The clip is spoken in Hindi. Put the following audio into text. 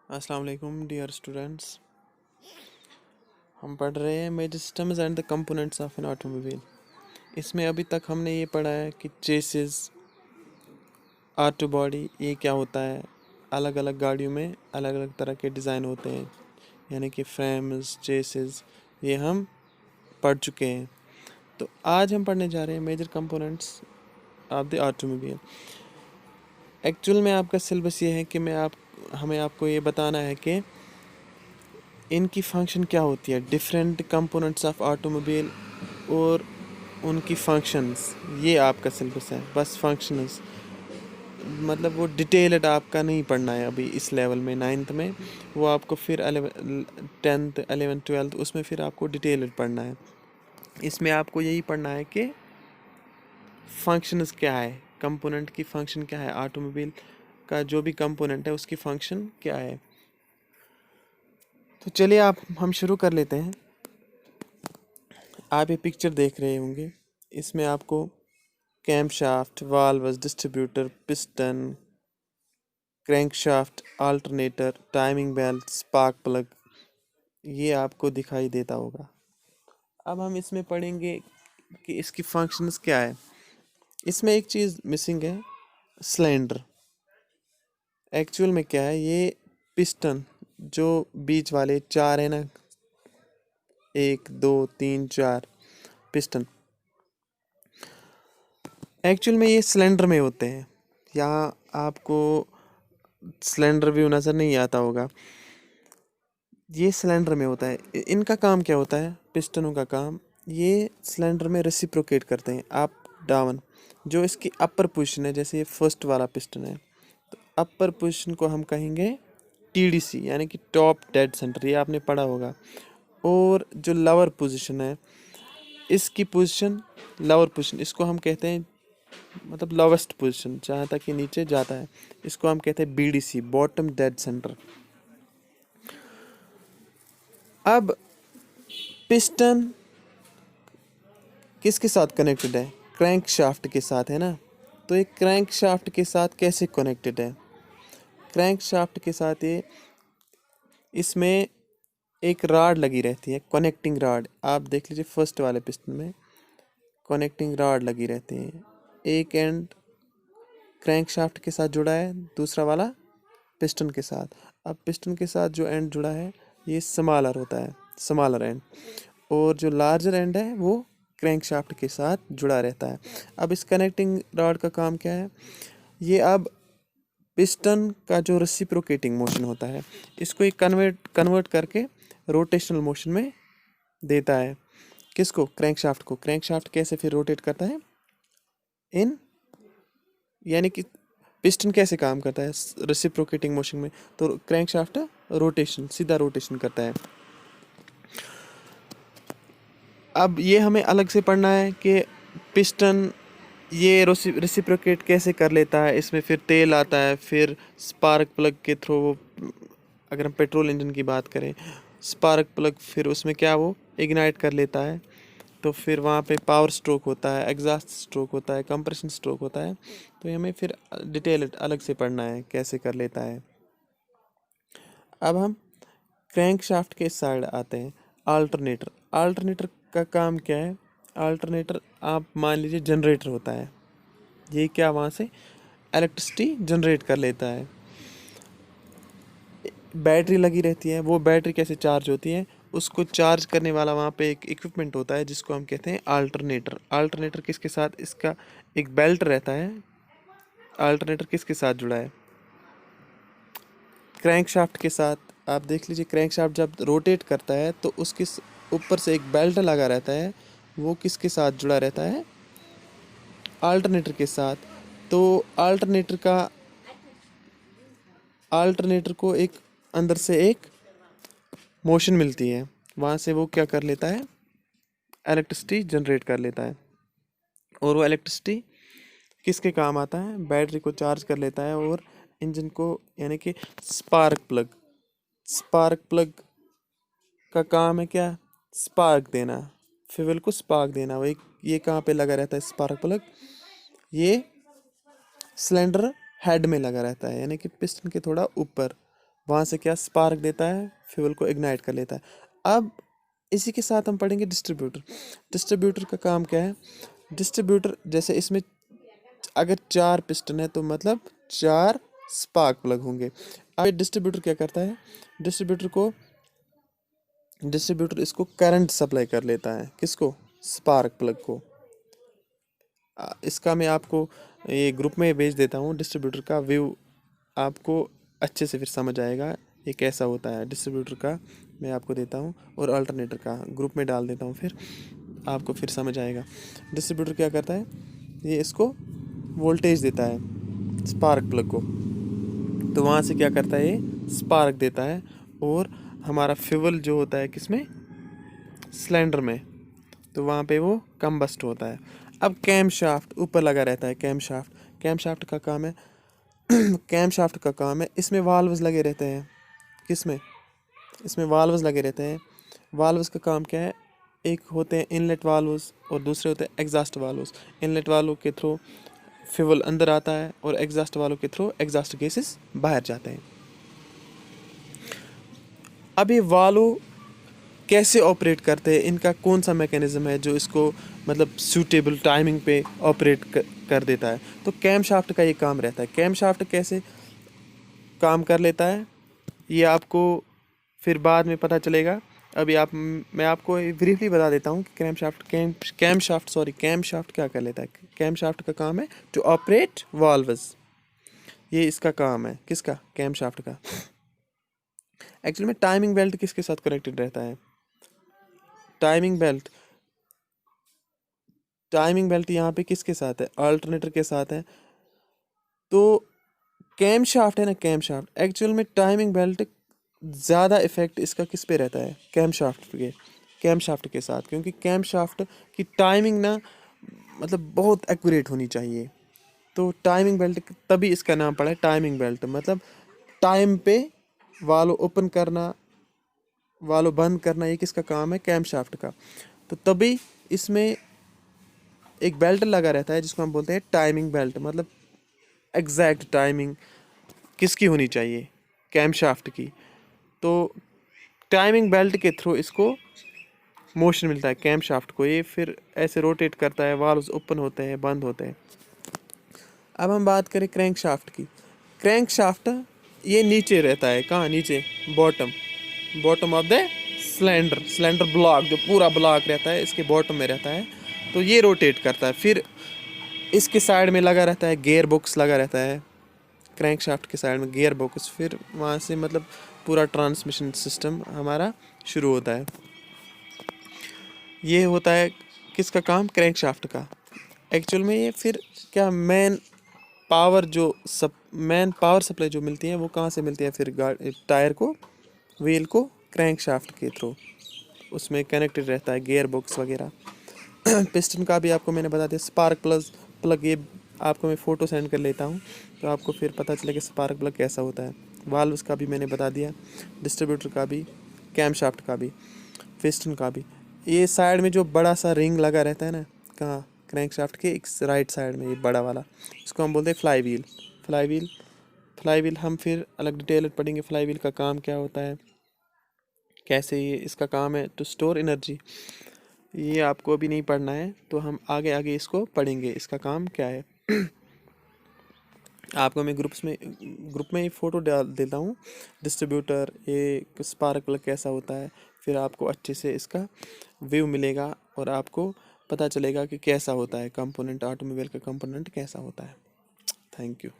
अस्सलाम वालेकुम डियर स्टूडेंट्स। हम पढ़ रहे हैं major systems and the components of an automobile. इसमें अभी तक हमने ये पढ़ा है कि चेसिस, ऑटो बॉडी, ये क्या होता है। अलग अलग गाड़ियों में अलग अलग तरह के डिज़ाइन होते हैं, यानी कि फ्रेम्स, चेसिस, ये हम पढ़ चुके हैं। तो आज हम पढ़ने जा रहे हैं major components of the automobile. Actual में आपका सिलेबस ये है कि हमें आपको ये बताना है कि इनकी फंक्शन क्या होती है, डिफरेंट कंपोनेंट्स ऑफ ऑटोमोबाइल और उनकी फंक्शंस। ये आपका सिलेबस है, बस फंक्शंस। मतलब वो डिटेल्ड आपका नहीं पढ़ना है अभी इस लेवल में, 9th में। वो आपको फिर 10th 11th 12th उसमें फिर आपको डिटेल्ड पढ़ना है। इसमें आपको यही पढ़ना है कि फंक्शंस क्या है, कंपोनेंट की फंक्शन क्या है, ऑटोमोबाइल का जो भी कंपोनेंट है उसकी फंक्शन क्या है। तो चलिए हम शुरू कर लेते हैं। आप ये पिक्चर देख रहे होंगे, इसमें आपको camshaft, valves, distributor, piston, crankshaft, alternator, timing belt, spark plug, ये आपको दिखाई देता होगा। अब हम इसमें पढ़ेंगे कि इसकी फंक्शंस क्या है। इसमें एक चीज़ मिसिंग है, सिलेंडर। एक्चुअल में क्या है, ये पिस्टन जो बीच वाले चार है ना, 1 2 3 4 पिस्टन, एक्चुअल में ये सिलेंडर में होते हैं। यहाँ आपको सिलेंडर व्यू नज़र नहीं आता होगा, ये सिलेंडर में होता है। इनका काम क्या होता है, पिस्टनों का काम, ये सिलेंडर में रेसिप्रोकेट करते हैं अप डाउन। जो इसकी अपर पोजीशन है, जैसे ये फर्स्ट वाला पिस्टन है, तो अपर पोजीशन को हम कहेंगे टीडीसी, यानी कि टॉप डेड सेंटर, ये आपने पढ़ा होगा। और जो लोअर पोजीशन है, इसकी पोजीशन लोअर पोजीशन, इसको हम कहते हैं, मतलब लोवेस्ट पोजीशन, जहाँ तक ये नीचे जाता है, इसको हम कहते हैं बीडीसी, बॉटम डेड सेंटर। अब पिस्टन किसके साथ कनेक्टेड है, क्रैंक शाफ्ट के साथ, है ना। तो ये क्रैंक शाफ्ट के साथ कैसे कनेक्टेड है, क्रैंक शाफ्ट के साथ ये, इसमें एक राड लगी रहती है, कनेक्टिंग राड। आप देख लीजिए फर्स्ट वाले पिस्टन में कनेक्टिंग राड लगी रहती है। एक एंड क्रैंक शाफ्ट के साथ जुड़ा है, दूसरा वाला पिस्टन के साथ। अब पिस्टन के साथ जो एंड जुड़ा है ये स्मॉलर होता है, स्मॉलर एंड, और जो लार्जर एंड है वो क्रैंक शाफ्ट के साथ जुड़ा रहता है। अब इस कनेक्टिंग रॉड का काम क्या है, ये अब पिस्टन का जो रेसिप्रोकेटिंग मोशन होता है, इसको एक कन्वर्ट करके रोटेशनल मोशन में देता है। किसको, क्रैंक शाफ्ट को। क्रैंक शाफ्ट कैसे फिर रोटेट करता है, इन, यानी कि पिस्टन कैसे काम करता है रेसिप्रोकेटिंग मोशन में, तो क्रैंक शाफ्ट रोटेशन, सीधा रोटेशन करता है। अब ये हमें अलग से पढ़ना है कि पिस्टन ये रेसिप्रोकेट कैसे कर लेता है। इसमें फिर तेल आता है, फिर स्पार्क प्लग के थ्रू वो, अगर हम पेट्रोल इंजन की बात करें, स्पार्क प्लग फिर उसमें क्या वो इग्नाइट कर लेता है, तो फिर वहाँ पे पावर स्ट्रोक होता है, एग्जॉस्ट स्ट्रोक होता है, कंप्रेशन स्ट्रोक होता है। तो ये हमें फिर डिटेल अलग से पढ़ना है कैसे कर लेता है। अब हम क्रैंक शाफ्ट के साइड आते हैं, अल्टरनेटर। अल्टरनेटर का काम क्या है, अल्टरनेटर आप मान लीजिए जनरेटर होता है, ये क्या वहाँ से इलेक्ट्रिसिटी जनरेट कर लेता है। बैटरी लगी रहती है, वो बैटरी कैसे चार्ज होती है, उसको चार्ज करने वाला वहाँ पे एक इक्विपमेंट होता है जिसको हम कहते हैं अल्टरनेटर। अल्टरनेटर किसके साथ, इसका एक बेल्ट रहता है। अल्टरनेटर किसके साथ जुड़ा है, क्रैंक शाफ्ट के साथ। आप देख लीजिए क्रैंक शाफ्ट जब रोटेट करता है तो उसके ऊपर से एक बेल्ट लगा रहता है, वो किसके साथ जुड़ा रहता है, अल्टरनेटर के साथ। तो अल्टरनेटर को एक अंदर से एक मोशन मिलती है, वहाँ से वो क्या कर लेता है, इलेक्ट्रिसिटी जनरेट कर लेता है। और वो इलेक्ट्रिसिटी किसके काम आता है, बैटरी को चार्ज कर लेता है और इंजन को, यानी कि स्पार्क प्लग का काम है क्या, स्पार्क देना, फ्यूल को स्पार्क देना। वही ये कहाँ पे लगा रहता है स्पार्क प्लग, ये सिलेंडर हेड में लगा रहता है, यानी कि पिस्टन के थोड़ा ऊपर। वहाँ से क्या स्पार्क देता है, फ्यूल को इग्नाइट कर लेता है। अब इसी के साथ हम पढ़ेंगे डिस्ट्रीब्यूटर। डिस्ट्रीब्यूटर का काम क्या है? डिस्ट्रीब्यूटर जैसे इसमें अगर 4 पिस्टन है तो मतलब 4 स्पार्क प्लग होंगे। अब डिस्ट्रीब्यूटर क्या करता है? डिस्ट्रीब्यूटर इसको करंट सप्लाई कर लेता है। किसको? स्पार्क प्लग को। इसका मैं आपको ये ग्रुप में भेज देता हूँ। डिस्ट्रीब्यूटर का व्यू आपको अच्छे से फिर समझ आएगा ये कैसा होता है। डिस्ट्रीब्यूटर का मैं आपको देता हूँ और अल्टरनेटर का ग्रुप में डाल देता हूँ, फिर आपको फिर समझ आएगा। डिस्ट्रीब्यूटर क्या करता है? ये इसको वोल्टेज देता है स्पार्क प्लग को, तो वहाँ से क्या करता है? ये स्पार्क देता है और हमारा फ्यूल जो होता है किसमें? सिलेंडर में, तो वहाँ पे वो कंबस्ट होता है। अब कैम शाफ्ट ऊपर लगा रहता है। कैम शाफ्ट का काम है कैम शाफ्ट का काम है, इसमें वाल्व्स लगे रहते हैं। किसमें? इसमें वाल्व्स लगे रहते हैं। वाल्व्स का काम क्या है? एक होते हैं इनलेट वाल्व्स और दूसरे होते हैं एग्जॉस्ट वाल्व्स। इनलेट वाल्व के थ्रू फ्यूल अंदर आता है और एग्जॉस्ट वाल्व के थ्रू एग्जॉस्ट गैसेस बाहर जाते हैं। अब ये वाल्व कैसे ऑपरेट करते हैं, इनका कौन सा मैकेनिज्म है जो इसको मतलब सूटेबल टाइमिंग पे ऑपरेट कर देता है? तो कैम शाफ्ट का ये काम रहता है। कैम शाफ्ट कैसे काम कर लेता है ये आपको फिर बाद में पता चलेगा। अभी मैं आपको ब्रीफली बता देता हूँ कि कैम शाफ्ट क्या कर लेता है। कैम शाफ्ट का काम है टू ऑपरेट वाल्व्स। ये इसका काम है। किसका? कैम शाफ्ट का। एक्चुअली में टाइमिंग बेल्ट किसके साथ कनेक्टेड रहता है? टाइमिंग बेल्ट यहाँ पे किसके साथ है? अल्टरनेटर के साथ है। तो कैम शाफ्ट है ना, कैम शाफ्ट एक्चुअल में टाइमिंग बेल्ट ज़्यादा इफेक्ट इसका किस पे रहता है? कैम शाफ्ट के साथ, क्योंकि कैम शाफ्ट की टाइमिंग ना मतलब बहुत एक्यूरेट होनी चाहिए। तो टाइमिंग बेल्ट तभी इसका नाम पड़ा है टाइमिंग बेल्ट। मतलब टाइम पे वाल्व ओपन करना, वाल्व बंद करना, ये किसका काम है? कैम शाफ्ट का। तो तभी इसमें एक बेल्ट लगा रहता है जिसको हम बोलते हैं टाइमिंग बेल्ट। मतलब एग्जैक्ट टाइमिंग किसकी होनी चाहिए? कैम शाफ्ट की। तो टाइमिंग बेल्ट के थ्रू इसको मोशन मिलता है कैम शाफ्ट को। ये फिर ऐसे रोटेट करता है, वाल्व्स ओपन होते हैं, बंद होते हैं। अब हम बात करें क्रैंक शाफ्ट की। क्रैंक शाफ्ट ये नीचे रहता है। कहाँ नीचे? Bottom of the cylinder block, जो पूरा ब्लॉक रहता है इसके बॉटम में रहता है। तो ये रोटेट करता है। फिर इसके साइड में लगा रहता है गियर बॉक्स लगा रहता है। क्रैंक शाफ्ट के साइड में गियर बॉक्स, फिर वहाँ से मतलब पूरा ट्रांसमिशन सिस्टम हमारा शुरू होता है। ये होता है किसका काम? क्रैंक शाफ्ट का। एक्चुअल में ये फिर क्या मेन पावर सप्लाई जो मिलती है वो कहाँ से मिलती है? फिर टायर को, व्हील को क्रैंक शाफ्ट के थ्रू उसमें कनेक्टेड रहता है गियर बॉक्स वगैरह। पिस्टन का भी आपको मैंने बता दिया। स्पार्क प्लग ये आपको मैं फ़ोटो सेंड कर लेता हूँ तो आपको फिर पता चलेगा स्पार्क प्लग कैसा होता है। वाल्व्स का भी मैंने बता दिया, डिस्ट्रीब्यूटर का भी, कैम शाफ्ट का भी, पिस्टन का भी। ये साइड में जो बड़ा सा रिंग लगा रहता है ना, कहाँ? क्रैंक शाफ्ट के एक राइट साइड में, ये बड़ा वाला, इसको हम बोलते हैं फ्लाई व्हील हम फिर अलग डिटेल पढ़ेंगे। फ्लाई व्हील का काम क्या होता है, कैसे ये इसका काम है टू स्टोर एनर्जी। ये आपको अभी नहीं पढ़ना है, तो हम आगे आगे इसको पढ़ेंगे इसका काम क्या है। आपको मैं ग्रुप में फ़ोटो डाल देता हूँ। डिस्ट्रीब्यूटर, ये स्पार्क प्लग कैसा होता है, फिर आपको अच्छे से इसका व्यू मिलेगा और आपको पता चलेगा कि कैसा होता है कंपोनेंट, ऑटोमोबाइल का कंपोनेंट कैसा होता है। Thank you.